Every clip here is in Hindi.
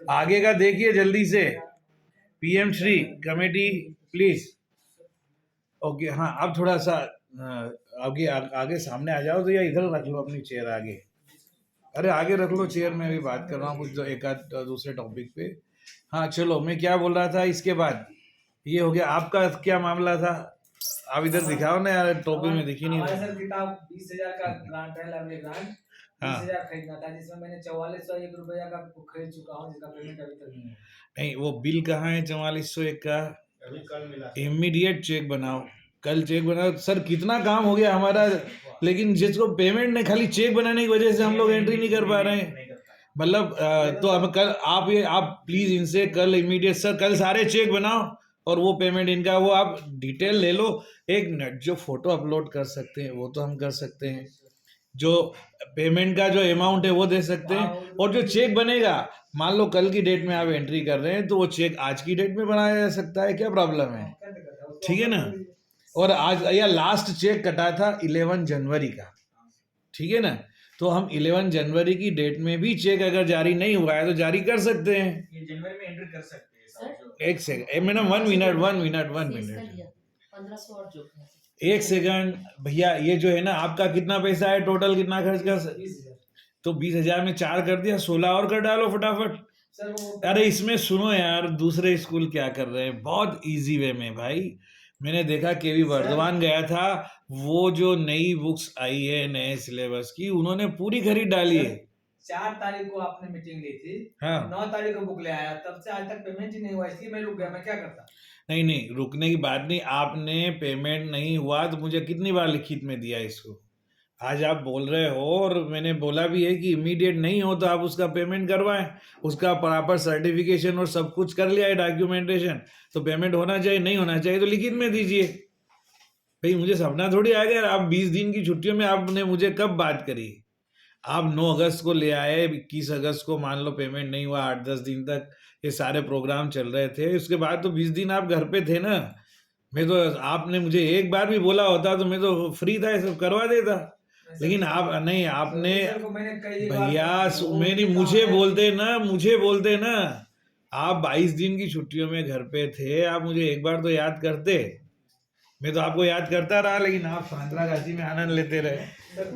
आगे का देखिए जल्दी से। PM Shri committee please. Okay हाँ, अब थोड़ा सा आगे आगे सामने आ जाओ तो, या इधर रख लो अपनी चेयर आगे। अरे आगे रख लो चेयर, में अभी बात कर रहा हूँ कुछ एक आध दूसरे टॉपिक पे। हाँ चलो, मैं क्या बोल रहा था इसके बाद, ये हो गया। आपका क्या मामला था? आप इधर दिखाओ ना यार, टॉपिक में दिख ही नहीं रहा। सर किताब 20,000 का ग्रांट है, लाइब्रेरी ग्रांट 20,000 खरीदना था, जिसमें मैंने 4401 रुपया का खरीद चुका हूँ, जिसका पेमेंट अभी तक नहीं है। नहीं, वो बिल कहाँ है 4401 का? अभी कल मिला। इमीडिएट चेक बनाओ, कल चेक बनाओ। सर कितना काम हो गया हमारा, लेकिन जिसको पेमेंट नहीं, खाली चेक बनाने की वजह से हम लोग एंट्री नहीं कर पा रहे हैं। मतलब तो अब कल आप प्लीज इनसे कल इमीडिएट, सर कल सारे चेक बनाओ और वो पेमेंट इनका वो आप डिटेल ले लो। एक मिनट, जो फोटो अपलोड कर सकते हैं वो तो हम कर सकते हैं, जो पेमेंट का जो अमाउंट है वो दे सकते हैं, और जो चेक बनेगा, मान लो कल की डेट में आप एंट्री कर रहे हैं तो वो चेक आज की डेट में बनाया जा सकता है, क्या प्रॉब्लम है? ठीक है ना? और आज या लास्ट चेक कटा था 11 जनवरी का, ठीक है ना? तो हम 11 जनवरी की डेट में भी चेक अगर जारी नहीं हुआ है तो जारी कर सकते हैं। ये जनवरी में एंट्री कर सकते हैं। एक सेकंड मैडम, 1 मिनट, 1 सेकंड भैया। ये जो है ना, आपका कितना पैसा है टोटल, कितना खर्च कर 20,000। तो 20,000 में 4 कर दिया, 16 और कर डालो फटाफट। अरे इसमें सुनो यार, दूसरे स्कूल क्या कर रहे हैं, बहुत इजी वे में भाई। मैंने देखा केवी वर्धमान गया था, वो जो नई बुक्स आई है नए सिलेबस की, उन्होंने पूरी खरीद डाली है। 4 तारीख को आपने मीटिंग ली थी, हाँ 9 तारीख को बुक ले आया, तब से आज तक पेमेंट ही नहीं हुआ, इसलिए मैं रुक गया। मैं क्या करता? नहीं नहीं, रुकने की बात नहीं, आपने पेमेंट नहीं हुआ तो मुझे कितनी बार लिखित में दिया इसको। आज आप बोल रहे हो, और मैंने बोला भी है कि इमीडिएट नहीं हो तो आप उसका पेमेंट करवाएं, उसका प्रॉपर सर्टिफिकेशन और सब कुछ कर लिया है डॉक्यूमेंटेशन, तो पेमेंट होना चाहिए। नहीं होना चाहिए तो लिखित में दीजिए। भाई मुझे सपना थोड़ी आ गया। आप 20 दिन की छुट्टियों में आपने मुझे कब बात करी? आप 9 अगस्त को ले आए, 21 अगस्त को मान लो पेमेंट नहीं हुआ, 8-10 दिन तक ये सारे प्रोग्राम चल रहे थे, उसके बाद तो 20 दिन आप घर पे थे ना। मैं तो, आपने मुझे एक बार भी बोला होता तो मैं तो फ्री था, ये सब करवा देता। लेकिन आप नहीं, आपने भैया मेरी मुझे बोलते ना, आप 22 दिन की छुट्टियों में घर पे थे, आप मुझे एक बार तो याद करते। मैं तो आपको याद करता रहा, लेकिन आप सांतरागाछी में आनंद लेते रहे।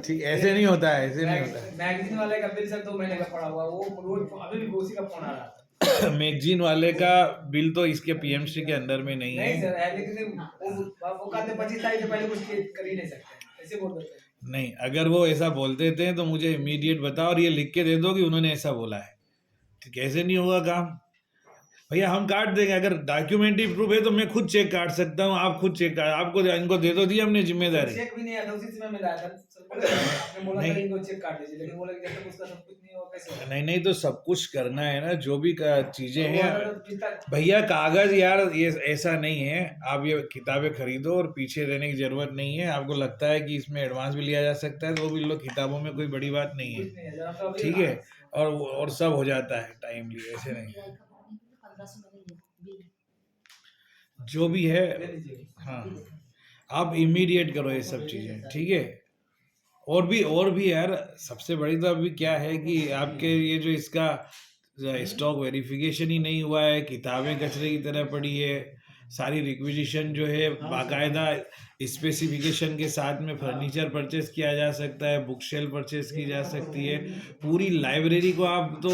ठीक, ऐसे नहीं होता है, ऐसे नहीं होता है। मैगजीन वाले का बिल सर 2 महीने का पड़ा हुआ, वो रोज अभी भी उसी का फोन आ रहा था। मैगजीन वाले का बिल तो इसके पीएमसी के अंदर में नहीं है। नहीं सर है, लेकिन वो कहते 25 तारीख से पहले कुछ कर ही नहीं सकते, ऐसे बोल देते हैं। नहीं, अगर वो ऐसा बोलते थे तो मुझे इमीडिएट बताओ और ये लिख के दे दो कि उन्होंने ऐसा बोला है। कैसे नहीं होगा काम भैया, हम काट देंगे। अगर डॉक्यूमेंट्री प्रूफ है तो मैं खुद चेक काट सकता हूँ, आप खुद चेक काट, आपको इनको दे दो दी हमने जिम्मेदारी। चेक भी नहीं आता, उसी समय मिला था। आपने बोला था इनको चेक काट दीजिए, लेकिन बोला कि जब तक उसका सब कुछ नहीं होगा कैसे? नहीं नहीं, तो सब कुछ करना है ना, जो भी चीजें हैं भैया। कागज यार ये ऐसा नहीं है, आप ये किताबें खरीदो और पीछे रहने की जरूरत नहीं है। आपको लगता है कि इसमें एडवांस भी लिया जा सकता है तो वो भी लो, किताबों में कोई बड़ी बात नहीं है, ठीक है? और सब हो जाता है टाइमली, ऐसे नहीं। जो भी है, हाँ आप इमीडिएट करो ये सब चीजें, ठीक है? और भी यार, सबसे बड़ी तो अभी क्या है कि आपके ये जो इसका स्टॉक वेरिफिकेशन ही नहीं हुआ है, किताबें कचरे की तरह पड़ी है, सारी रिक्विजिशन जो है बाकायदा स्पेसिफिकेशन के साथ में फर्नीचर परचेस किया जा सकता है, बुक शेल्फ परचेस की जा सकती है, पूरी लाइब्रेरी को आप तो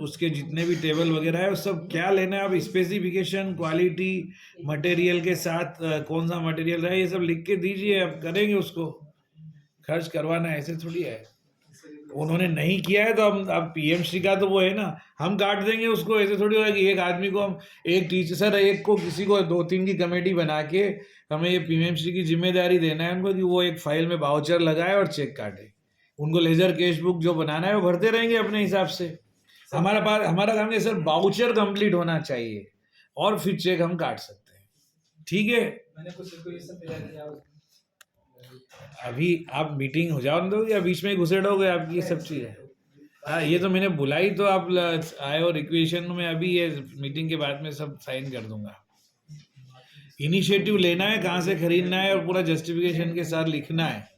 उसके जितने भी टेबल वगैरह है वो सब क्या लेना है, आप स्पेसिफिकेशन, क्वालिटी, मटेरियल के साथ कौन सा मटेरियल है ये सब लिख के दीजिए, अब करेंगे उसको। खर्च करवाना ऐसे थोड़ी है। उन्होंने नहीं किया है तो हम, अब पीएमसी का तो वो है ना, हम काट देंगे उसको। ऐसे थोड़ी होगा कि एक आदमी को हम, एक टीचर सर, एक को किसी को 2-3 की कमेटी बना के हमें ये पीएमसी की जिम्मेदारी देना है उनको कि वो एक फाइल में बाउचर लगाए और चेक काटे। उनको लेजर कैश बुक जो बनाना है वो भरते रहेंगे अपने हिसाब से। हमारा काम है सर, बाउचर कंप्लीट होना चाहिए और फिर चेक हम काट सकते हैं, ठीक है? मैंने कुछ रिक्वेस्ट दिया था। अभी आप मीटिंग हो जाओ दो या बीच में घुसेड़ोगे आपकी ये सब चीज़ें? हाँ, ये तो मैंने बुलाई तो आप आए और रिक्वेशन में अभी ये मीटिंग के बाद में सब साइन कर दूंगा। इनिशिएटिव लेना है, कहाँ से खरीदना है और पूरा जस्टिफिकेशन के साथ लिखना है।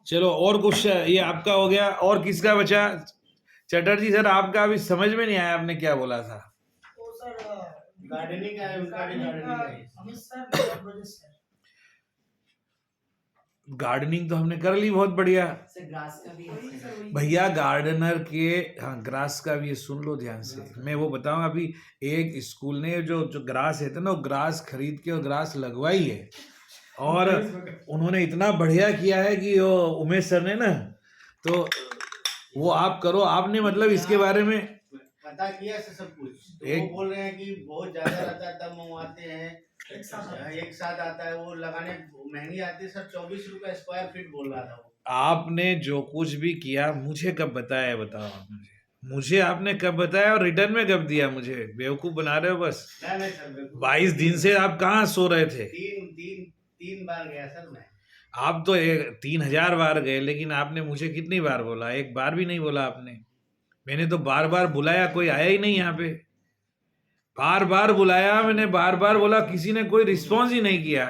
चलो और कुछ, ये आपका हो गया, और किसका बचा? चटर्जी सर आपका अभी समझ में नहीं आया, आपने क्या बोला था? तो सर गार्डनिंग का है, उनका भी गार्डनिंग का है। हमें सर मेरा प्रोजेक्ट है। गार्डनिंग तो हमने कर ली, बहुत बढ़िया सर ग्रास का भी है। भैया। गार्डनर के, हाँ ग्रास का भी, ये सुन लो ध्यान से, मैं वो बताऊं। अभी एक स्कूल ने जो ग्रास है ना, वो ग्रास खरीद के और ग्रास लगवाई है, और उन्होंने इतना बढ़िया किया है कि वो उमेश सर ने ना, तो वो आप करो। आपने मतलब इसके बारे में पता किया से सब कुछ, तो एक- वो बोल रहे हैं कि बहुत ज्यादा रहता है, तब मंगवाते हैं। एक साथ आता है, वो लगाने महंगी आती है सर। 24 रुपए स्क्वायर फीट बोल रहा था वो। आपने जो कुछ भी किया, मुझे कब बताया, बताओ आप मुझे आपने कब बताया और रिटर्न में कब दिया? मुझे बेवकूफ बना रहे हो बस। नहीं सर, बिल्कुल। 22 दिन से आप कहाँ सो रहे थे? तीन बार गया सर मैं। आप तो 3000 बार गए, लेकिन आपने मुझे कितनी बार बोला? एक बार भी नहीं बोला आपने। मैंने तो बार बार बुलाया, कोई आया ही नहीं यहाँ पे। बार बार बुलाया मैंने, बार बार बोला, किसी ने कोई रिस्पॉन्स ही नहीं किया।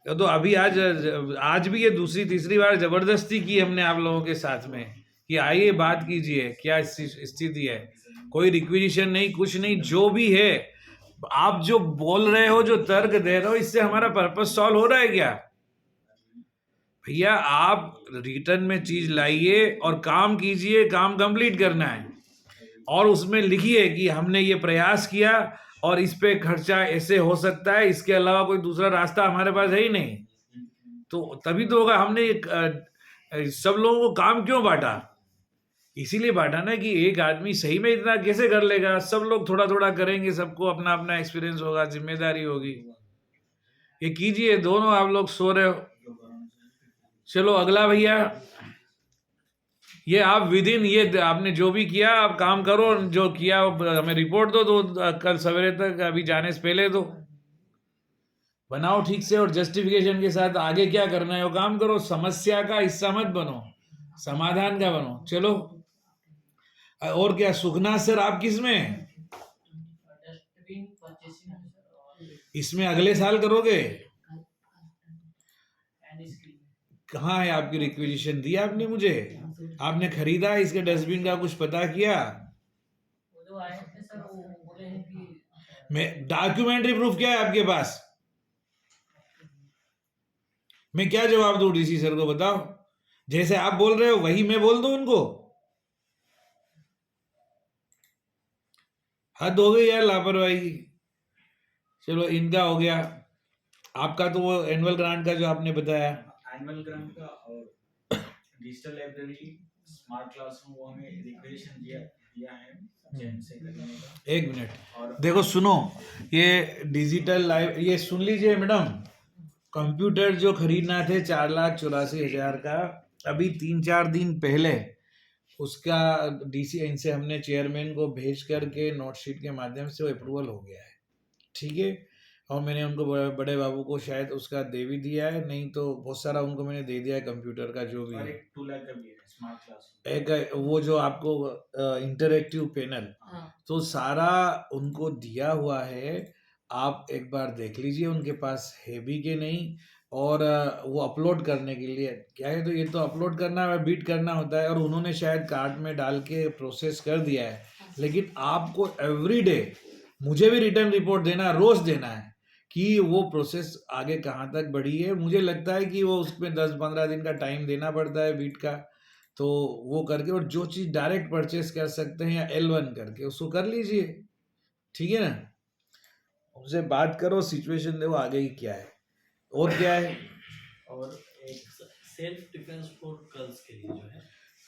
तो अभी आज भी ये दूसरी तीसरी बार जबरदस्ती की हमने आप लोगों के साथ में कि आइए बात कीजिए, क्या स्थिति है। कोई रिक्वेजिशन नहीं, कुछ नहीं, जो भी है। आप जो बोल रहे हो, जो तर्क दे रहे हो, इससे हमारा पर्पस सॉल्व हो रहा है क्या? भैया आप रिटर्न में चीज लाइए और काम कीजिए, काम कंप्लीट करना है, और उसमें लिखिए कि हमने ये प्रयास किया और इस पे खर्चा ऐसे हो सकता है, इसके अलावा कोई दूसरा रास्ता हमारे पास है ही नहीं। तो तभी तो होगा। हमने सब लोगों को काम क्यों बांटा? इसीलिए बांटा ना कि एक आदमी सही में इतना कैसे कर लेगा। सब लोग थोड़ा थोड़ा करेंगे, सबको अपना अपना एक्सपीरियंस होगा, जिम्मेदारी होगी। ये कीजिए। दोनों आप लोग सो रहे हो, चलो अगला भैया। ये आप विद इन, ये आपने जो भी किया आप काम करो, जो किया हमें रिपोर्ट दो, तो कल सवेरे तक, अभी जाने से पहले दो। बनाओ ठीक से और जस्टिफिकेशन के साथ। आगे क्या करना है वो काम करो। समस्या का हिस्सा मत बनो, समाधान का बनो। चलो, और क्या? सुखनाथ सर आप किस में हैं? डस्टबिन परचेसिंग है सर। इसमें अगले साल करोगे? एंड स्क्रीन कहाँ है आपकी रिक्वेजिशन? दी आपने मुझे? आपने खरीदा इसके डस्टबिन का? कुछ पता किया? वो जो आए थे सर, वो बोले हैं कि मैं डॉक्यूमेंट्री प्रूफ क्या है आपके पास? मैं क्या जवाब दूं डीसी सर को, बताओ? जैसे आप बोल रहे हो वही मैं बोल दूं उनको? हद हो गई यार लापरवाही की। चलो इनका हो गया। आपका तो वो एनुअल ग्रांट का जो आपने बताया, एनुअल ग्रांट का और डिजिटल लाइब्रेरी स्मार्ट क्लासरूम, वो हमें रिक्वेशन दिया है जैन से करने का। एक मिनट और देखो, सुनो। ये डिजिटल लाइव, ये सुन लीजिए मैडम। कंप्यूटर जो खरीदना थे 4,84,000 का, अभी 3-4 दिन पहले उसका डीसी इनसे हमने चेयरमैन को भेज करके नोटशीट के माध्यम से वो अप्रूवल हो गया है। ठीक है, और मैंने उनको बड़े बाबू को शायद उसका दे भी दिया है, नहीं तो बहुत सारा उनको मैंने दे दिया है कंप्यूटर का जो भी और है। एक 2 लाख का भी है स्मार्ट क्लासरूम। एक वो जो आपको इंटरेक्टिव पैनल, तो सारा उनको दिया हुआ है। आप एक बार देख लीजिए उनके पास है भी कि नहीं। और वो अपलोड करने के लिए क्या है, तो ये तो अपलोड करना है, बीट करना होता है, और उन्होंने शायद कार्ट में डाल के प्रोसेस कर दिया है। लेकिन आपको एवरी डे मुझे भी रिटर्न रिपोर्ट देना, रोज देना है कि वो प्रोसेस आगे कहाँ तक बढ़ी है। मुझे लगता है कि वो उसमें 10-15 दिन का टाइम देना पड़ता है बीट का, तो वो करके, और जो चीज़ डायरेक्ट परचेस कर सकते हैं या L1 करके उसको कर लीजिए। ठीक है ना? उनसे बात करो, सिचुएशन देखो आगे ही क्या है और क्या है। और एक सेल्फ डिफेंस फॉर गर्ल्स के लिए जो है,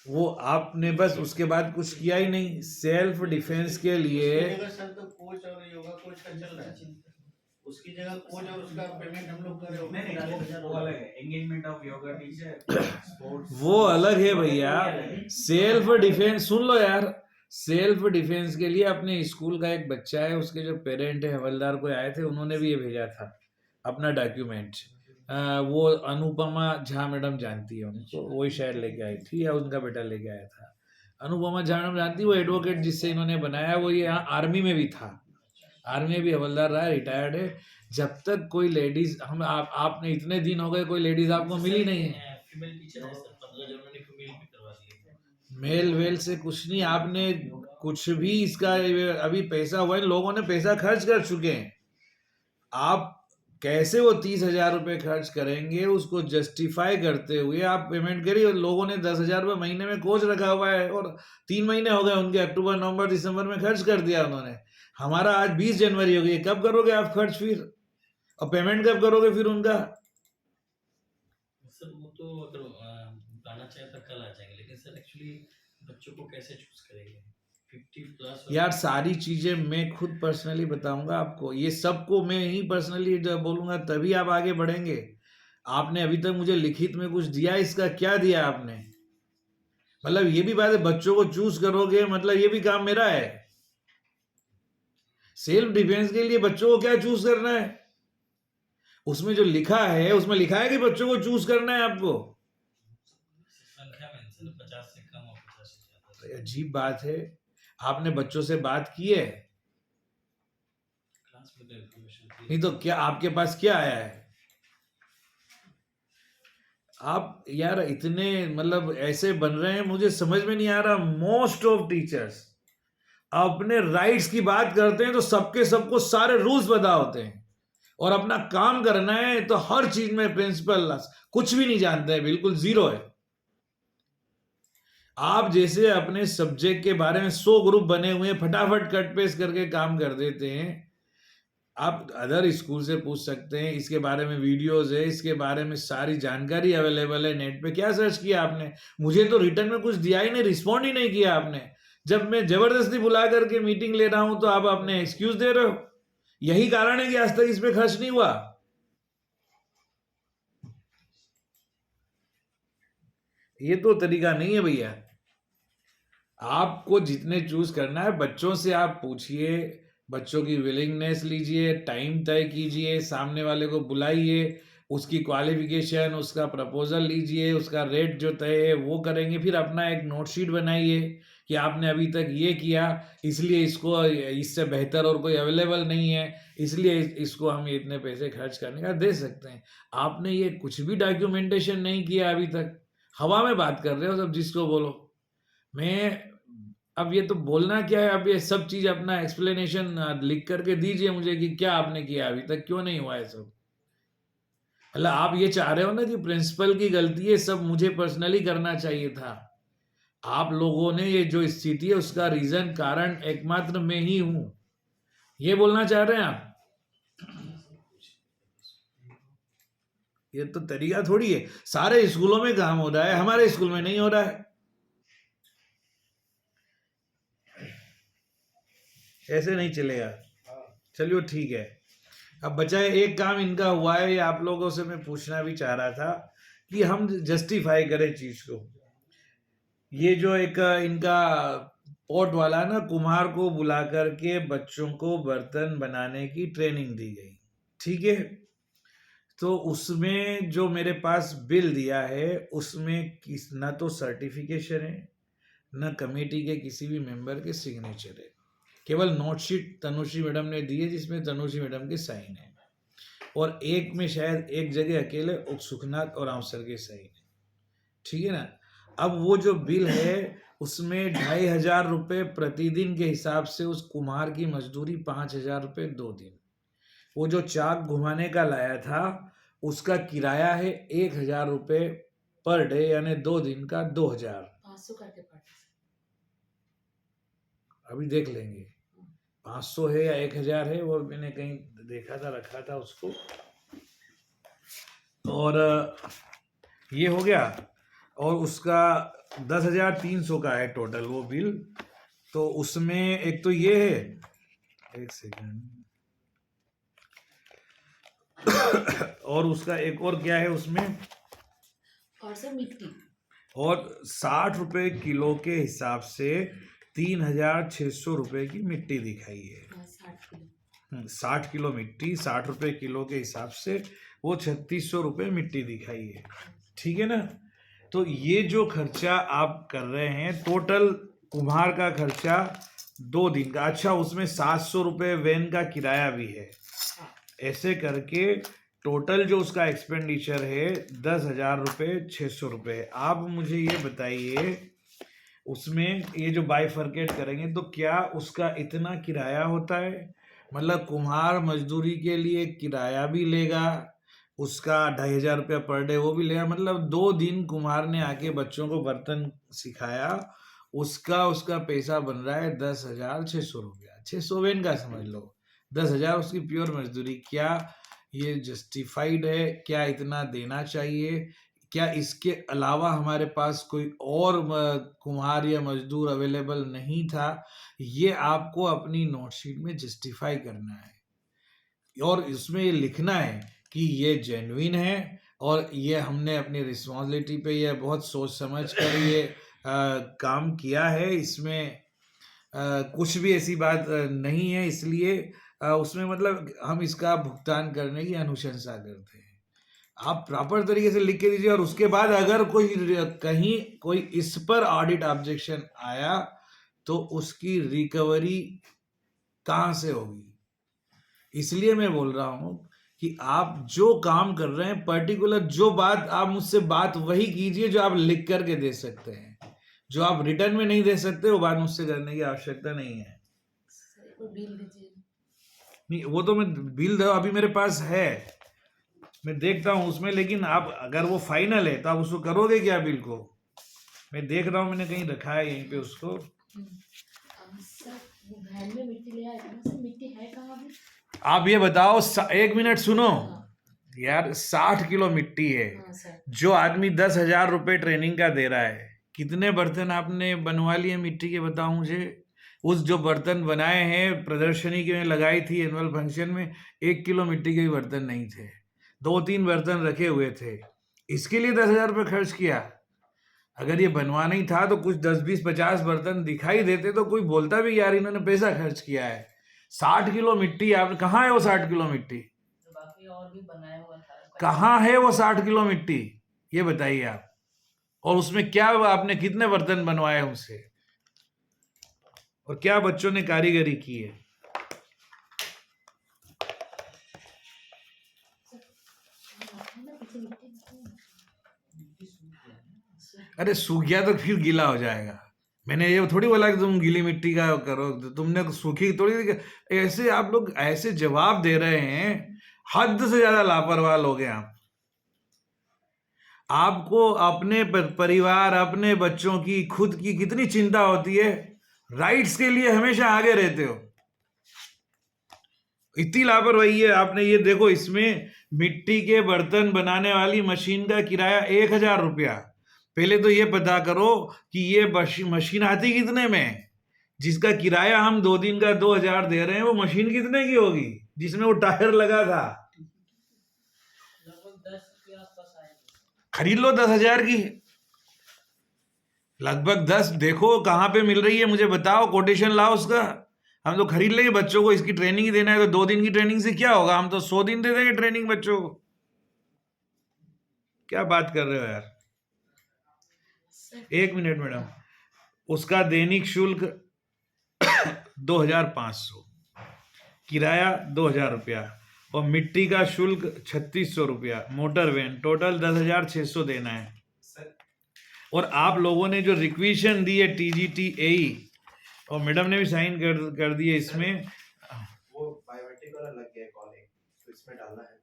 वो आपने बस उसके बाद कुछ किया ही नहीं। सेल्फ डिफेंस के लिए उसकी जगह सर तो कोच और योगा कोच का चल रहा है। उसकी जगह कोच और उसका पेमेंट हम लोग कर रहे हो। नहीं, वो अलग है। Engagement of yoga teacher, sports, वो अलग है भैया। सेल्फ डिफेंस सुन लो यार। सेल्फ डिफेंस के लिए अपने स्कूल का एक बच्चा है, उसके जो पेरेंट है हवलदार को आए थे, उन्होंने भी ये भेजा था अपना डॉक्यूमेंट। वो अनुपमा झा मैडम जानती है उनको, वही शायद लेके आई थी या उनका बेटा लेके आया था। अनुपमा झा मैडम जानती है, वो एडवोकेट जिससे इन्होंने बनाया, वो ये यहाँ आर्मी में भी था, आर्मी में भी हवलदार रहा है, रिटायर्ड है। जब तक कोई लेडीज, हम आपने इतने दिन हो गए कोई लेडीज आपको मिली नहीं है। फीमेल टीचर है सर, 15 जनवरी फीमेल भी करवा दिए थे। मेल वेल से कुछ नहीं, आपने कुछ भी इसका अभी पैसा हुआ है, लोगों ने पैसा खर्च कर चुके हैं। आप कैसे वो 30,000 रुपये खर्च करेंगे, उसको जस्टिफाई करते हुए आप पेमेंट करिए। लोगों ने 10,000 रुपये महीने में कोच रखा हुआ है और 3 महीने हो गए उनके, अक्टूबर नवंबर दिसंबर में खर्च कर दिया उन्होंने। हमारा आज 20 जनवरी हो गई, कब करोगे आप खर्च फिर, और पेमेंट कब करोगे फिर उनका? सर वो तो अगर आना चाहे तो कल आ जाएंगे, लेकिन सर एक्चुअली बच्चों को कैसे चूज करेंगे 50+ यार सारी चीजें मैं खुद पर्सनली बताऊंगा आपको, ये सबको मैं ही पर्सनली बोलूंगा, तभी आप आगे बढ़ेंगे। आपने अभी तक मुझे लिखित में कुछ दिया, इसका क्या दिया आपने? मतलब ये भी बात है, बच्चों को चूज करोगे मतलब ये भी काम मेरा है। सेल्फ डिफेंस के लिए बच्चों को क्या चूज करना है? उसमें जो लिखा है उसमें लिखा है कि बच्चों को चूज करना है आपको। संख्या में सर 50 से कम और 50 से ज्यादा। तो अजीब बात है, आपने बच्चों से बात की है? क्लास में तो इन्फॉर्मेशन नहीं तो क्या आपके पास क्या आया है? आप यार इतने मतलब ऐसे बन रहे हैं, मुझे समझ में नहीं आ रहा। मोस्ट ऑफ टीचर्स अपने राइट्स की बात करते हैं तो सबके सबको सारे रूल्स पता होते हैं, और अपना काम करना है तो हर चीज में प्रिंसिपल कुछ भी नहीं जानते हैं, बिल्कुल जीरो है। आप जैसे अपने सब्जेक्ट के बारे में 100 ग्रुप बने हुए हैं, फटाफट कट पेस्ट करके काम कर देते हैं। आप अदर स्कूल से पूछ सकते हैं, इसके बारे में वीडियोस है, इसके बारे में सारी जानकारी अवेलेबल है नेट पे। क्या सर्च किया आपने? मुझे तो रिटर्न में कुछ दिया ही नहीं, रिस्पॉन्ड ही नहीं किया आपने। जब मैं जबरदस्ती बुला करके मीटिंग ले रहा हूं तो आप अपने एक्सक्यूज दे रहे हो। यही कारण है कि आज तक इस पे खर्च नहीं हुआ। ये तो तरीका नहीं है भैया। आपको जितने चूज करना है बच्चों से आप पूछिए, बच्चों की विलिंगनेस लीजिए, टाइम तय कीजिए, सामने वाले को बुलाइए, उसकी क्वालिफिकेशन, उसका प्रपोजल लीजिए, उसका रेट जो तय है वो करेंगे। फिर अपना एक नोट शीट बनाइए कि आपने अभी तक ये किया, इसलिए इसको इससे बेहतर और कोई अवेलेबल नहीं है, इसलिए इसको हम इतने पैसे खर्च करने का दे सकते हैं। आपने ये कुछ भी डॉक्यूमेंटेशन नहीं किया अभी तक, हवा में बात कर रहे हो सब, जिसको बोलो। मैं अब ये तो बोलना क्या है, अब ये सब चीज अपना एक्सप्लेनेशन लिख करके दीजिए मुझे कि क्या आपने किया अभी तक, क्यों नहीं हुआ है सब। मतलब आप ये चाह रहे हो ना कि प्रिंसिपल की गलती है, सब मुझे पर्सनली करना चाहिए था। आप लोगों ने ये जो स्थिति है उसका रीजन, कारण एकमात्र मैं ही हूं, ये बोलना चाह रहे हैं आप? ये तो तरीका थोड़ी है। सारे स्कूलों में काम हो रहा है, हमारे स्कूल में नहीं हो रहा है। ऐसे नहीं चलेगा। चलिए ठीक है। अब बचा है एक काम इनका हुआ है, ये आप लोगों से मैं पूछना भी चाह रहा था कि हम जस्टिफाई करें चीज को। ये जो एक इनका पोर्ट वाला ना, कुम्हार को बुला करके बच्चों को बर्तन बनाने की ट्रेनिंग दी गई, ठीक है। तो उसमें जो मेरे पास बिल दिया है उसमें न तो सर्टिफिकेशन है, न कमेटी के किसी भी मेंबर के सिग्नेचर है। केवल नोट शीट तनुश्री मैडम ने दी है जिसमें तनुश्री मैडम के साइन है, और एक में शायद एक जगह अकेले सुखनाथ और आंसर के साइन है, ठीक है ना। अब वो जो बिल है उसमें 2,500 रुपये प्रतिदिन के हिसाब से उस कुम्हार की मजदूरी 5,000 रुपये 2 दिन। वो जो चाक घुमाने का लाया था उसका किराया है 1,000 रुपये पर डे, यानी 2 दिन का 2,000। 500 करके पड़ता है। अभी देख लेंगे 500 है या 1,000 है, वो मैंने कहीं देखा था, रखा था उसको। और ये हो गया, और उसका 10,300 का है टोटल वो बिल। तो उसमें एक तो ये है, एक सेकंड और उसका एक और क्या है उसमें, और सर मिट्टी, और 60 रुपये किलो के हिसाब से 3,600 रुपये की मिट्टी दिखाई है। 60 किलो। 60 किलो मिट्टी, 60 रुपये किलो के हिसाब से वो 3,600 रुपये मिट्टी दिखाई है, ठीक है ना। तो ये जो खर्चा आप कर रहे हैं, टोटल कुम्हार का खर्चा 2 दिन का, अच्छा उसमें 700 रुपये वैन का किराया भी है, ऐसे करके टोटल जो उसका एक्सपेंडिचर है 10,000 रुपये 600 रुपये। आप मुझे ये बताइए उसमें ये जो बाइफरकेट करेंगे तो क्या उसका इतना किराया होता है, मतलब कुम्हार मजदूरी के लिए किराया भी लेगा, उसका 2,500 रुपया पर डे वो भी लेगा, मतलब 2 दिन कुम्हार ने आके बच्चों को बर्तन सिखाया, उसका पैसा बन रहा है 10,600 रुपया, 600 का समझ लो, 10,000 उसकी प्योर मजदूरी। क्या ये जस्टिफाइड है? क्या इतना देना चाहिए? क्या इसके अलावा हमारे पास कोई और कुम्हार या मजदूर अवेलेबल नहीं था? ये आपको अपनी नोटशीट में जस्टिफाई करना है और इसमें ये लिखना है कि ये जेन्युइन है और ये हमने अपनी रिस्पॉन्सिबिलिटी पे ये बहुत सोच समझ कर ये काम किया है, इसमें कुछ भी ऐसी बात नहीं है, इसलिए उसमें मतलब हम इसका भुगतान करने की अनुशंसा करते हैं। आप प्रॉपर तरीके से लिख के दीजिए और उसके बाद अगर कहीं कोई इस पर ऑडिट ऑब्जेक्शन आया तो उसकी रिकवरी कहाँ से होगी? इसलिए मैं बोल रहा हूँ कि आप जो काम कर रहे हैं पर्टिकुलर जो बात आप मुझसे बात वही कीजिए जो आप लिख करके दे सकते हैं, जो आप रिटर्न में नहीं दे सकते वो बात मुझसे करने की आवश्यकता नहीं है। सर कोई बिल दीजिए। नहीं वो तो मैं बिल दो अभी मेरे पास है, मैं देखता हूँ उसमें, लेकिन आप अगर वो फाइनल है तो आप उसको करोगे क्या बिल को? मैं देख रहा हूँ मैंने कहीं रखा है यहीं पे उसको। सर वो वैन में मिट्टी ले आए थे ना सर, मिट्टी है कहाँ अभी? आप ये बताओ 1 मिनट सुनो हाँ यार, 60 किलो मिट्टी है, हाँ सर। जो आदमी 10,000 रुपये ट्रेनिंग का दे रहा है, कितने बर्तन आपने बनवा लिए मिट्टी के बताओ मुझे? उस जो बर्तन बनाए हैं प्रदर्शनी के में लगाई थी एनुअल फंक्शन में, 1 किलो मिट्टी के भी बर्तन नहीं थे, 2-3 बर्तन रखे हुए थे, इसके लिए 10,000 रुपये खर्च किया। अगर ये बनवाना ही था तो कुछ 10-20-50 बर्तन दिखाई देते तो कोई बोलता भी यार इन्होंने पैसा खर्च किया है। 60 किलो मिट्टी, आप कहाँ है वो 60 किलो मिट्टी? तो बाकी और भी बनाया हुआ था। कहाँ है वो 60 किलो मिट्टी ये बताइए आप, और उसमें क्या आपने कितने बर्तन बनवाए उनसे और क्या बच्चों ने कारीगरी की है? अरे सूख गया तो फिर गीला हो जाएगा, मैंने ये थोड़ी बोला कि तुम गीली मिट्टी का करो, तुमने सूखी थोड़ी, ऐसे आप लोग ऐसे जवाब दे रहे हैं, हद से ज्यादा लापरवाह लोग हैं आप। आपको अपने परिवार अपने बच्चों की खुद की कितनी चिंता होती है, राइट्स के लिए हमेशा आगे रहते हो, इतनी लापरवाही है आपने। ये देखो इसमें मिट्टी के बर्तन बनाने वाली मशीन का किराया 1,000 रुपया। पहले तो ये पता करो कि ये मशीन आती कितने में, जिसका किराया हम 2 दिन का 2,000 दे रहे हैं, वो मशीन कितने की होगी जिसमें वो टायर लगा था? लगभग 10 के आसपास आएगी। खरीद लो 10,000 की, लगभग 10। देखो कहाँ पे मिल रही है मुझे बताओ, कोटेशन लाओ उसका, हम तो खरीद लेंगे। बच्चों को इसकी ट्रेनिंग ही देना है तो 2 दिन की ट्रेनिंग से क्या होगा, हम तो 100 दिन दे देंगे ट्रेनिंग बच्चों को। क्या बात कर रहे हो यार? 1 मिनट मैडम, उसका दैनिक शुल्क 2,500, किराया 2,000 रुपया और मिट्टी का शुल्क 3,600 रुपया, मोटर वैन, टोटल 10,600 देना है। और आप लोगों ने जो रिक्वेशन दी है TGT-AE और मैडम ने भी साइन कर दिए इसमें, वो बायोमेट्रिक वाला लग गया है कॉलिंग, तो इसमें डालना है।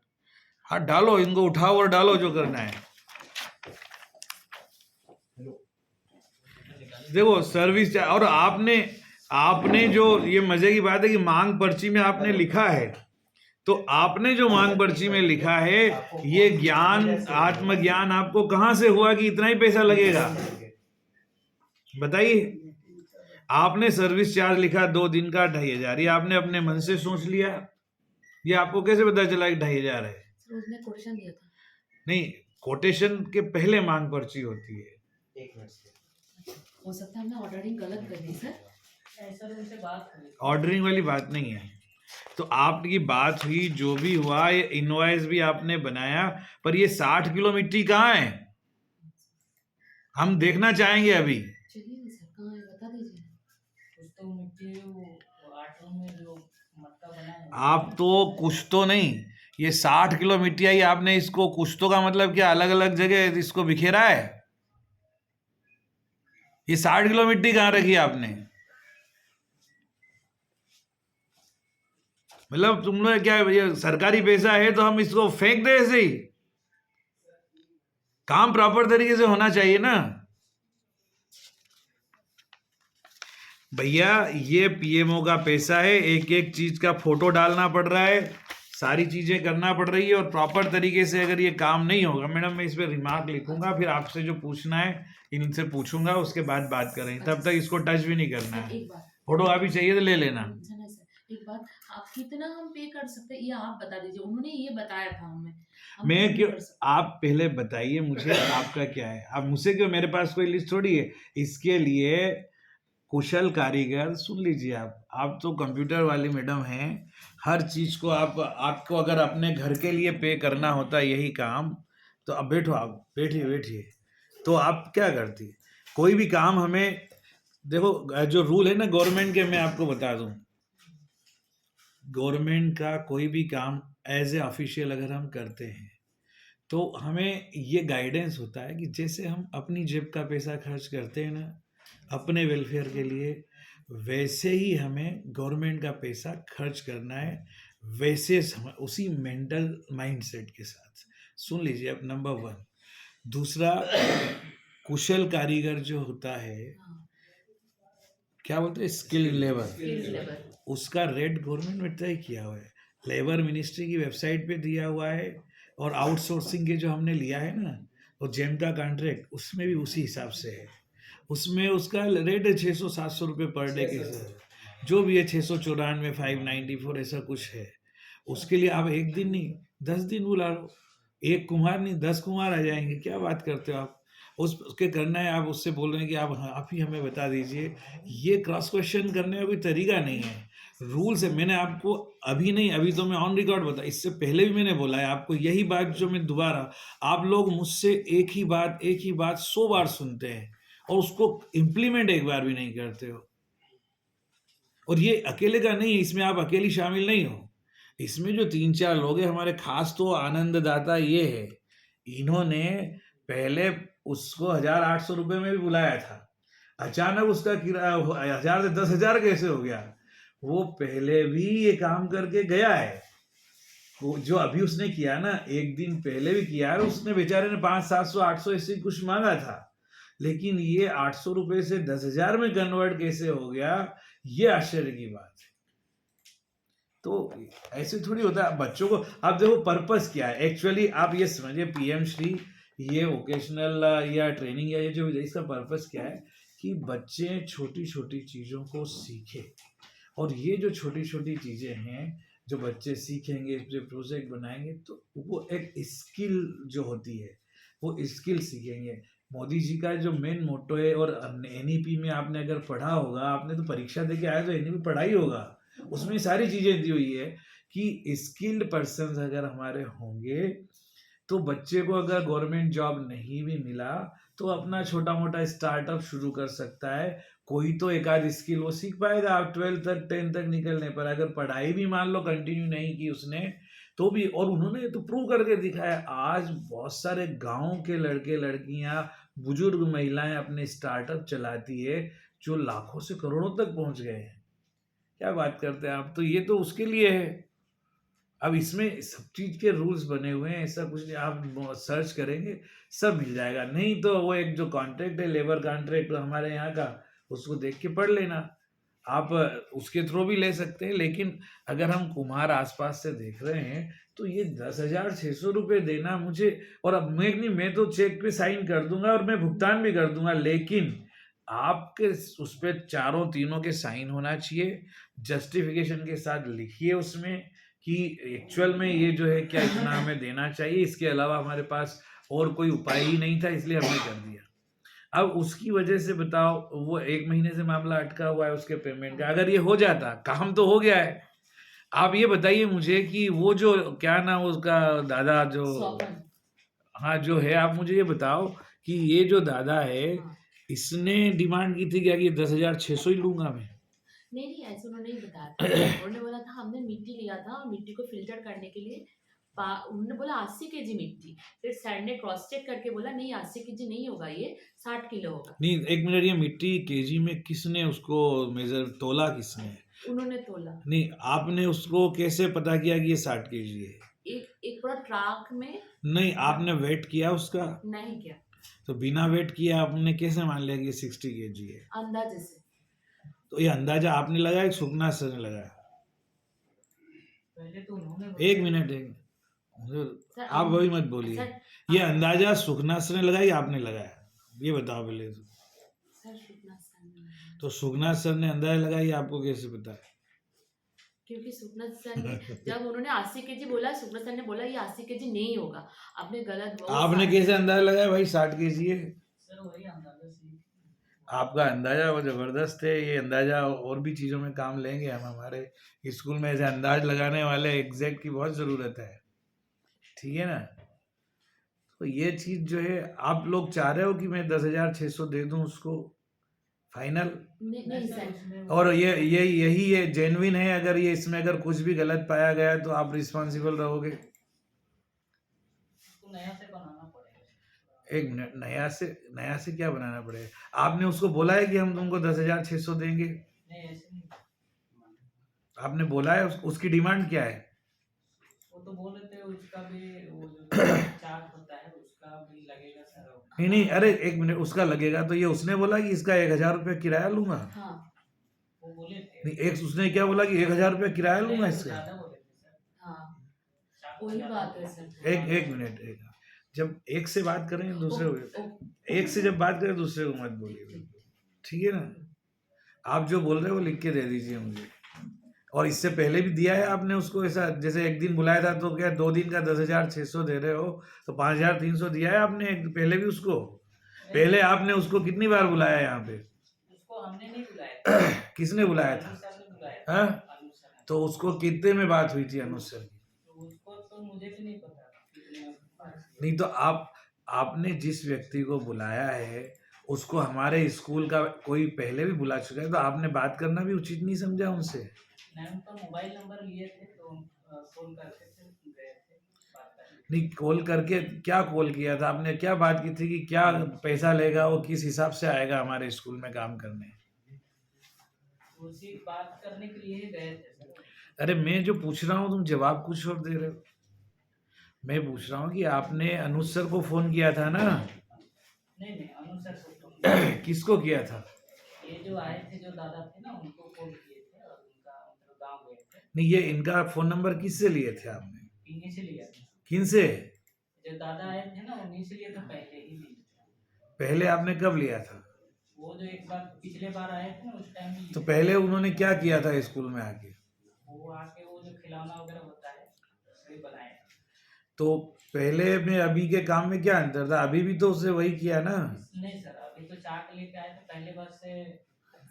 हाँ डालो, इनको उठाओ और डालो जो करना है। देखो सर्विस, और आपने जो ये मजे की बात है कि मांग पर्ची में आपने लिखा है, तो आपने जो मांग पर्ची में लिखा है ये ज्ञान आत्मज्ञान आपको कहाँ से हुआ कि इतना ही पैसा लगेगा बताइए? आपने सर्विस चार्ज लिखा 2 दिन का 2,500, ये आपने अपने मन से सोच लिया, ये आपको कैसे पता चला कि 2,500 है? सर उसने कोटेशन दिया था। नहीं, कोटेशन के पहले मांग पर्ची होती है। 1 मिनट से हो सकता है हमने ऑर्डरिंग गलत कर दी सर। ऐसा उनसे बात करी। ऑर्डरिंग वाली बात नहीं है, तो आपकी बात हुई, जो भी हुआ, ये इनवॉइस भी आपने बनाया, पर ये 60 किलो मिट्टी कहाँ है हम देखना चाहेंगे अभी। चलिए ना सर, कहाँ है बता दीजिए। कुछ तो मिट्टी वो आटों में जो मटका बना है। आप तो कुछ तो नहीं, ये 60 किलो मिट्टी आई, आपने इसको कुछ तो का मतलब क्या अलग अलग जगह इसको बिखेरा है? ये 60 किलो मिट्टी कहाँ रखी आपने? मतलब तुम लोग क्या ये सरकारी पैसा है तो हम इसको फेंक दे ऐसे ही? काम प्रॉपर तरीके से होना चाहिए ना भैया। ये पीएमओ का पैसा है, एक एक चीज का फोटो डालना पड़ रहा है, सारी चीजें करना पड़ रही है और प्रॉपर तरीके से अगर ये काम नहीं होगा, मैडम मैं इस पर रिमार्क लिखूंगा, फिर आपसे जो पूछना है इनसे पूछूंगा, उसके बाद बात करेंगे। तब तक इसको टच भी नहीं करना है। एक बात फोटो अभी चाहिए तो ले लेना। सुनो सर, एक बात, आप कितना हम पे कर सकते हैं ये आप बता दीजिए। उन्होंने ये बताया था हमें, हम मैं कितना क्यों, कर सकते आप पहले बताइए मुझे आपका क्या है। आप मुझसे क्यों, मेरे पास कोई लिस्ट थोड़ी है। इसके लिए कुशल कारीगर, सुन लीजिए आप तो कंप्यूटर वाली मैडम हैं, हर चीज को आपको अगर अपने घर के लिए पे करना होता है यही काम, तो अब बैठो, आप बैठिए। तो आप क्या करती, कोई भी काम हमें देखो, जो रूल है ना गवर्नमेंट के, मैं आपको बता दूं, गवर्नमेंट का कोई भी काम एज ए ऑफिशियल अगर हम करते हैं तो हमें ये गाइडेंस होता है कि जैसे हम अपनी जेब का पैसा खर्च करते हैं ना अपने वेलफेयर के लिए, वैसे ही हमें गवर्नमेंट का पैसा खर्च करना है, वैसे उसी मेंटल माइंडसेट के साथ। सुन लीजिए अब, नंबर 1। दूसरा, कुशल कारीगर जो होता है, हाँ, क्या बोलते हैं, स्किल्ड लेबर, skilled labor। उसका रेट गवर्नमेंट ने तय किया हुआ है, लेबर मिनिस्ट्री की वेबसाइट पे दिया हुआ है। और आउटसोर्सिंग के जो हमने लिया है ना, और जेम का कॉन्ट्रैक्ट, उसमें भी उसी हिसाब से है। उसमें उसका रेट है 600-700 रुपये पर डे के हिसाब, जो भी है 694, 594 ऐसा कुछ है। उसके लिए आप एक दिन नहीं 10 दिन बुला लो, एक कुम्हार नहीं 10 कुम्हार आ जाएंगे। क्या बात करते हो आप, उसके करना है, आप उससे बोल रहे हैं कि आप ही हमें बता दीजिए। ये क्रॉस क्वेश्चन करने का कोई तरीका नहीं है। रूल्स है, मैंने आपको अभी नहीं, अभी तो मैं ऑन रिकॉर्ड बता, इससे पहले भी मैंने बोला है आपको यही बात, जो मैं दोबारा, आप लोग मुझसे एक ही बात 100 बार सुनते हैं और उसको इम्प्लीमेंट एक बार भी नहीं करते हो। और ये अकेले का नहीं है, इसमें आप अकेली शामिल नहीं हो, इसमें जो 3-4 लोग हैं हमारे खास, तो आनंददाता ये है, इन्होंने पहले उसको 1,800 रुपये में भी बुलाया था, अचानक उसका किराया 1,000 से 10,000 कैसे हो गया। वो पहले भी ये काम करके गया है, वो जो अभी उसने किया ना, एक दिन पहले भी किया है उसने, बेचारे ने 500, 700, 800 ऐसे कुछ मांगा था, लेकिन ये 800 रुपये से 10,000 में कन्वर्ट कैसे हो गया, ये आश्चर्य की बात है। तो ऐसे थोड़ी होता है बच्चों को। आप देखो पर्पस क्या है एक्चुअली, आप ये समझिए पीएम श्री, ये वोकेशनल या ट्रेनिंग या ये जो, इसका पर्पस क्या है कि बच्चे छोटी छोटी चीज़ों को सीखें। और ये जो छोटी छोटी चीज़ें हैं जो बच्चे सीखेंगे, जो प्रोजेक्ट बनाएंगे, तो वो एक स्किल जो होती है वो स्किल सीखेंगे। मोदी जी का जो मेन मोटो है, और एनईपी में आपने अगर पढ़ा होगा, आपने तो परीक्षा दे के आए तो एनईपी पढ़ा ही होगा, उसमें सारी चीज़ें दी हुई है कि स्किल्ड पर्सन अगर हमारे होंगे तो बच्चे को अगर गवर्नमेंट जॉब नहीं भी मिला तो अपना छोटा मोटा स्टार्टअप शुरू कर सकता है। कोई तो एक आध स्किल वो सीख पाएगा। आप 12 तक 10 तक निकलने पर अगर पढ़ाई भी मान लो कंटिन्यू नहीं की उसने तो भी, और उन्होंने तो प्रूव करके दिखाया। आज बहुत सारे गाँव के लड़के लड़कियां, बुजुर्ग महिलाएं अपने स्टार्टअप चलाती है जो लाखों से करोड़ों तक पहुंच गए हैं। क्या बात करते हैं आप, तो ये तो उसके लिए है। अब इसमें सब चीज के रूल्स बने हुए हैं, ऐसा कुछ नहीं, आप सर्च करेंगे सब मिल जाएगा। नहीं तो वो एक जो कॉन्ट्रैक्ट है, लेबर कॉन्ट्रैक्ट हमारे यहाँ का, उसको देख के पढ़ लेना, आप उसके थ्रू भी ले सकते हैं। लेकिन अगर हम कुम्हार आसपास से देख रहे हैं तो ये 10,600 रुपये देना मुझे, और अब मैं तो चेक पे साइन कर दूंगा और मैं भुगतान भी कर दूंगा, लेकिन आपके उस पर तीनों के साइन होना चाहिए, जस्टिफिकेशन के साथ लिखिए उसमें कि एक्चुअल में ये जो है क्या इतना हमें देना चाहिए, इसके अलावा हमारे पास और कोई उपाय ही नहीं था इसलिए हमने कर दिया। अब उसकी वजह से बताओ, वो 1 महीने से मामला अटका हुआ है उसके पेमेंट का। अगर ये हो जाता, काम तो हो गया है। आप ये बताइए मुझे कि वो जो क्या नाम उसका दादा जो, स्वपन। हाँ जो है, आप मुझे ये बताओ कि ये जो दादा है हाँ। इसने डिमांड की थी क्या कि 10,600 ही लूंगा मैं? नहीं ऐसे उन्होंने नहीं बताया था। उन्होंने बोला था हमने मिट्टी लिया था और मिट्टी को फिल्टर करने के लिए उन्होंने बोला 80 केजी मिट्टी। फिर सर ने क्रॉस चेक करके बोला नहीं 80 केजी नहीं होगा, ये 60 किलो होगा। नहीं, एक मिनट, ये मिट्टी केजी में किसने उसको मेजर तोला किसने? उन्होंने तोला। नहीं, आपने उसको कैसे पता किया कि ये 60 केजी है? एक पूरा ट्रक में। नहीं, आपने वेट किया उसका? नहीं किया। तो बिना वेट किया आपने कैसे मान लिया कि ये 60 केजी है? अंदाजे से। तो ये अंदाजा आपने लगाया कि सुखनाथ सर ने लगाया? पहले तो उन्होंने एक मिनट, सर, आप अभी मत बोलिए। सर, ये अंदाजा सुखनाथ सर ने लगाया या आपने लगाया? ये बताओ पहले तो। सर सुखनाथ सर ने। तो सुखनाथ सर ने अंदाजा लगाया, ये आपको कैसे पता है? क्योंकि सुखनाथ सर ने जब उन्होंने 80 केजी बोला, सुखनाथ सर ने बोला ये 80 केजी नहीं होगा, आपने गलत बोला। आपने कैसे अंदाजा लगाया भाई 60 केजी है? सर वही अंदाजा से। आपका अंदाजा वो जबरदस्त है। ये अंदाजा और भी चीज़ों में काम लेंगे हम। हमारे स्कूल में ऐसे अंदाज लगाने वाले एग्जैक्ट की बहुत ज़रूरत है, ठीक है ना? तो ये चीज़ जो है, आप लोग चाह रहे हो कि मैं 10,600 दे दूं उसको फाइनल? नहीं सर। और यही ये जेन्युइन है? अगर ये इसमें अगर कुछ भी गलत पाया गया तो आप रिस्पॉन्सिबल रहोगे? उसको नया से बनाना पड़ेगा। एक मिनट, नया से क्या बनाना पड़ेगा? आपने उसको बोला है कि हम तुमको 10,600 देंगे? नहीं ऐसे नहीं। आपने बोला है? उसकी डिमांड क्या है? वो तो बोल रहे थे उसका भी वो जो चार्ज होता है उसका भी लगेगा सर। नहीं, अरे एक मिनट, उसका लगेगा तो ये उसने बोला कि इसका 1,000 रुपये किराया लूंगा? हाँ वो बोले थे। नहीं, एक उसने क्या बोला कि 1,000 रुपये किराया लूंगा नहीं, इसका? ज्यादा बोले थे सर। हाँ चार वही हजार बात है बोले सर। थे। एक मिनट, जब एक से बात करें दूसरे को, एक से जब बात करें दूसरे को मत बोलिए, ठीक है ना? आप जो बोल रहे हो वो लिख के दे दीजिए मुझे। और इससे पहले भी दिया है आपने उसको ऐसा? जैसे एक दिन बुलाया था तो क्या 2 दिन का 10,600 दे रहे हो, तो 5,300 दिया है आपने पहले भी उसको? पहले आपने उसको कितनी बार बुलाया यहाँ पे? उसको हमने नहीं बुलाया। किसने बुलाया था? अनु सर ने बुलाया। हाँ? अनु सर ने। तो उसको कितने में बात हुई थी अनुज सर की? तो उसको तो मुझे भी नहीं पता कितने में बात की। नहीं, तो आपने जिस व्यक्ति को बुलाया है उसको हमारे स्कूल का कोई पहले भी बुला चुका है, तो आपने बात करना भी उचित नहीं समझा उनसे? नहीं उनका मोबाइल नंबर लिए थे तो फोन करके फिर गए थे बात करने। नहीं, कॉल करके क्या कॉल किया था आपने? क्या बात की थी कि क्या पैसा लेगा, वो किस हिसाब से आएगा हमारे स्कूल में काम करने? उसी बात करने के लिए ही गए थे सर। अरे मैं जो पूछ रहा हूँ तुम जवाब कुछ और दे रहे हो। मैं पूछ रहा हूँ कि आपने अनुज सर को फोन किया था ना? नहीं अनु सर को फोन किसको किया था? ये जो आए थे जो दादा थे ना उनको फोन किए थे और उनका मतलब गाँव गए थे। नहीं, ये इनका फोन नंबर किससे लिए थे आपने? इन्हीं से लिया था। किन से? जो दादा आए थे ना उन्हीं से लिए तो पहले ही लिए थे। पहले आपने कब लिया था? वो जो एक बार पिछले बार आए थे ना उस टाइम भी तो लिए पहले उन्होंने क्या किया था स्कूल में आके? थे। वो आके वो जो खिलौना वगैरह होता है वही बनाए। तो पहले में अभी के काम में क्या अंतर था? अभी भी तो उससे वही किया ना? नहीं सर अभी तो चाट लेके आए थे, पहले बार से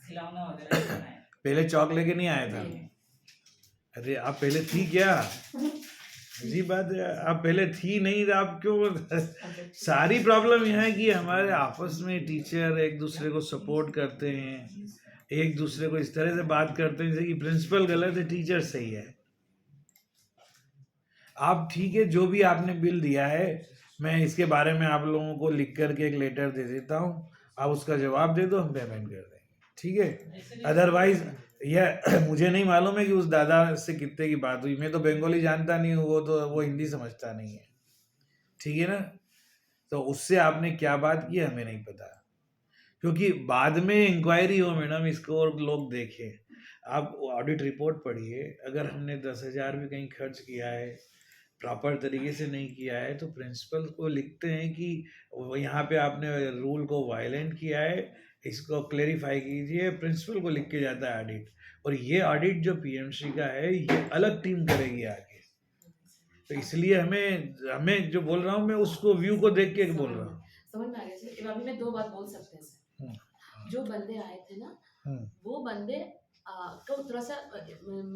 खिलौना वगैरह ही बनाए। पहले चौक लेके नहीं आया था? अरे आप पहले थी क्या? अजीब बात है, आप पहले थी नहीं, आप क्यों? सारी प्रॉब्लम यह है कि हमारे आपस में टीचर एक दूसरे को सपोर्ट करते हैं, एक दूसरे को इस तरह से बात करते हैं जैसे कि प्रिंसिपल गलत है, टीचर सही है। आप ठीक है, जो भी आपने बिल दिया है मैं इसके बारे में आप लोगों को लिख करके एक लेटर दे देता हूँ, आप उसका जवाब दे दो, हम पेमेंट कर देंगे, ठीक है? अदरवाइज यह मुझे नहीं मालूम है कि उस दादा से कितने की बात हुई। मैं तो बंगाली जानता नहीं हूँ, वो हिंदी समझता नहीं है, ठीक है ना? तो उससे आपने क्या बात की हमें नहीं पता, क्योंकि बाद में इंक्वायरी हो मैडम, इसको और लोग देखें। आप ऑडिट रिपोर्ट पढ़िए, अगर हमने 10,000 भी कहीं खर्च किया है, प्रॉपर तरीके से नहीं किया है, तो प्रिंसिपल को लिखते हैं कि यहाँ पे आपने रूल को वायलेंट किया है, इसको क्लेरिफाई कीजिए। प्रिंसिपल को लिख के जाता है ऑडिट, और ये ऑडिट जो पीएमसी का है ये अलग टीम करेगी आगे। तो इसलिए हमें जो बोल रहा हूँ मैं उसको व्यू को देख के बोल रहा हूँ। समझ में आ गया सर। अभी मैं 2 बात बोल सकते हैं सर। जो बंदे आए थे ना वो बंदे को थोड़ा सा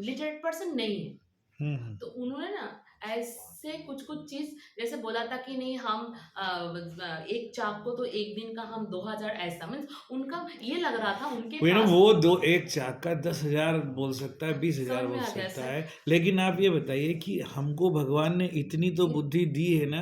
लिटरेट पर्सन नहीं है, तो उन्होंने ना से कुछ कुछ चीज जैसे बोला था कि नहीं हम एक चाक को तो एक दिन का हम 2000 ऐसा मीन्स उनका ये लग रहा था उनके मैडम पास वो दो एक चाक का 10,000 बोल सकता है, 20,000 समझ में बोल आ गया सकता सर। है, लेकिन आप ये बताइए कि हमको भगवान ने इतनी तो बुद्धि दी है ना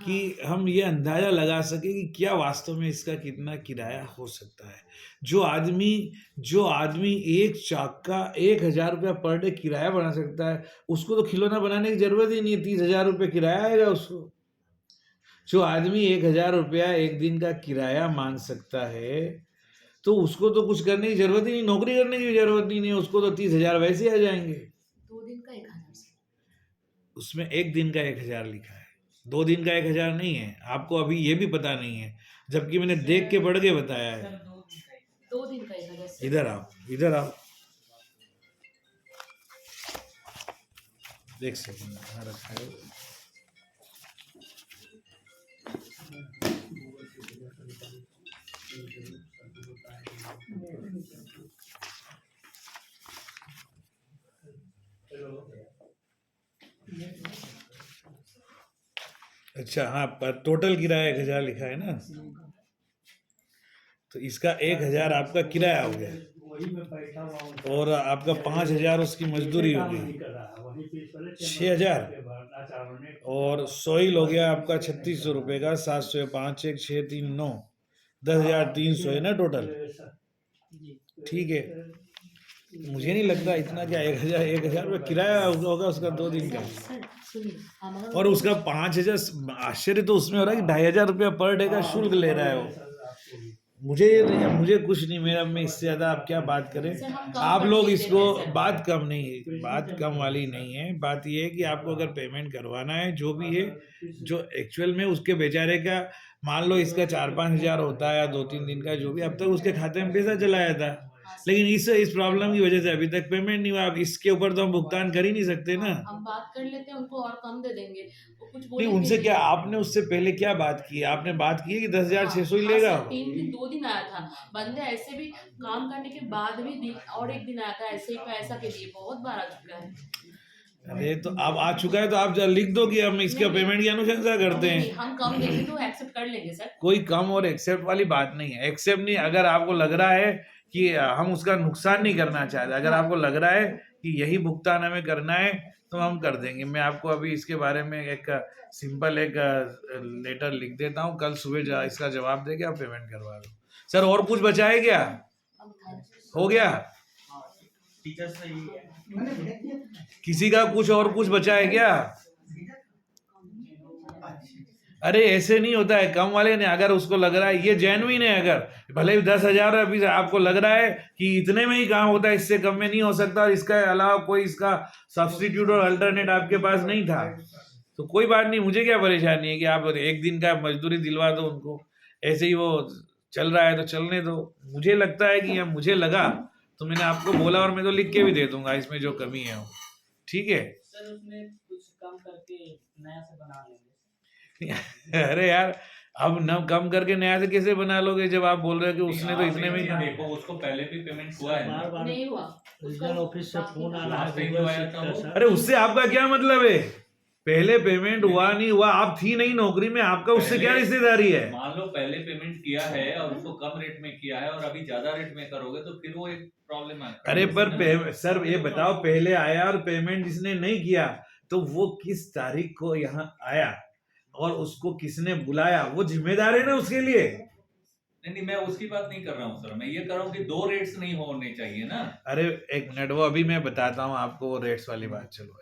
कि हम ये अंदाजा लगा सके कि क्या वास्तव में इसका कितना किराया हो सकता है। जो आदमी एक चाक का 1,000 रुपया पर डे किराया बना सकता है, उसको तो खिलौना बनाने की जरूरत ही नहीं है, 30,000 रुपये किराया आएगा उसको। जो आदमी 1,000 रुपया एक दिन का किराया मान सकता है, तो उसको तो कुछ करने की जरूरत ही नहीं, नौकरी करने की जरूरत ही नहीं है, उसको तो 30,000 वैसे ही आ जाएंगे। 2 दिन का 1000 उसमें एक दिन का 1,000 लिखा है, 2 दिन का 1,000 नहीं है। आपको अभी ये भी पता नहीं है, जबकि मैंने देख के पढ़ के बताया है। सर 2 दिन का 1000 सर। इधर आओ, इधर आओ, एक सेकंड कहाँ रखा है। अच्छा हाँ, पर टोटल किराया 1,000 लिखा है ना, तो इसका 1,000 आपका किराया हो गया और आपका 5,000 उसकी मजदूरी हो गई, 6,000 और सॉइल हो गया आपका 3,600 रुपये का, 700 5 1 6 3 9 10,300 है ना टोटल। ठीक है, मुझे नहीं लगता इतना, क्या 1,000 रुपये किराया होगा उसका 2 दिन का। सर सुनिए हमारा और उसका 5,000, आश्चर्य तो उसमें हो रहा है कि 2,500 रुपया पर डे का शुल्क ले रहा है वो। मुझे कुछ नहीं, मेरा में इससे ज्यादा आप क्या बात करें। सर, हम कम आप कर लोग देते इसको, हैं, सर। बात कम नहीं है, बात कम वाली नहीं है। बात ये है कि आपको अगर पेमेंट करवाना है, जो भी है, जो एक्चुअल में उसके बेचारे का, मान लो इसका 4-5 हज़ार होता है या 2-3 दिन का, जो भी, अब तक उसके खाते में पैसा चला जाता। लेकिन इस प्रॉब्लम की वजह से अभी तक पेमेंट नहीं हुआ। अब इसके ऊपर तो हम भुगतान कर ही नहीं सकते ना। हम बात कर लेते हैं, उनको और कम दे देंगे, वो कुछ नहीं, बोलेंगे उनसे नहीं। क्या, आपने उससे पहले क्या बात की? आपने बात की है कि 10,600 ही हाँ, लेगा? सर, 3 दिन 2 दिन आया था बंदे, ऐसे भी काम करने के बाद भी और एक दिन आया था ऐसे ही पैसा के लिए, बहुत बार आ चुका है। अरे तो अब आ चुका है तो आप जरा लिख दो कि हम इसका नहीं, पेमेंट की अनुशंसा करते नहीं, हैं। हम कम देंगे तो एक्सेप्ट कर लेंगे सर। कोई कम और एक्सेप्ट वाली बात नहीं है। एक्सेप्ट नहीं, अगर आपको लग रहा है कि हम उसका नुकसान नहीं करना चाहते, अगर आपको लग रहा है कि यही भुगतान हमें करना है, तो हम कर देंगे। मैं आपको अभी इसके बारे में एक सिंपल एक लेटर लिख देता हूँ, कल सुबह इसका जवाब दे के आप पेमेंट करवा दो। सर और कुछ बचा है क्या? हो गया? टीचर सही है। किसी का कुछ और कुछ बचा है क्या? अरे ऐसे नहीं होता है, कम वाले ने, अगर उसको लग रहा है ये जेन्युइन है, अगर भले ही 10,000 अभी आपको लग रहा है कि इतने में ही काम होता है, इससे कम में नहीं हो सकता, और इसके अलावा कोई इसका सब्स्टिट्यूट और अल्टरनेट आपके पास नहीं था, तो कोई बात नहीं, मुझे क्या परेशानी है कि आप एक दिन का मजदूरी दिलवा दो उनको। ऐसे ही वो चल रहा है तो चलने दो। मुझे लगता है कि मुझे लगा तो मैंने आपको बोला, और मैं तो लिख के भी दे दूंगा इसमें जो कमी है वो। ठीक है सर उसमें कुछ कम करके नया से बना लेंगे। अरे यार, अब न कम करके नया से कैसे बना लोगे, जब आप बोल रहे हो कि उसने तो इतने में ही। देखो उसको पहले भी पेमेंट हुआ है ना। नहीं हुआ, रीजनल ऑफिस से फोन आ रहा लास्ट टाइम है जो आया था वो। अरे उससे आपका क्या मतलब है? पहले पेमेंट हुआ नहीं हुआ, आप थी नहीं नौकरी में, आपका उससे क्या रिश्तेदारी है? मान लो पहले पेमेंट किया है और उसको कम रेट में किया है और अभी ज्यादा रेट में करोगे तो फिर वो एक प्रॉब्लम है। अरे पर सर ये बताओ, पहले आया और पेमेंट जिसने नहीं किया, तो वो किस तारीख को यहाँ आया और उसको किसने बुलाया, वो जिम्मेदार है ना उसके लिए। नहीं, मैं उसकी बात नहीं कर रहा हूँ सर, मैं ये कर रहा हूँ कि 2 रेट्स नहीं होने चाहिए ना। अरे एक मिनट, वो अभी मैं बताता हूँ आपको वो रेट्स वाली बात। चलो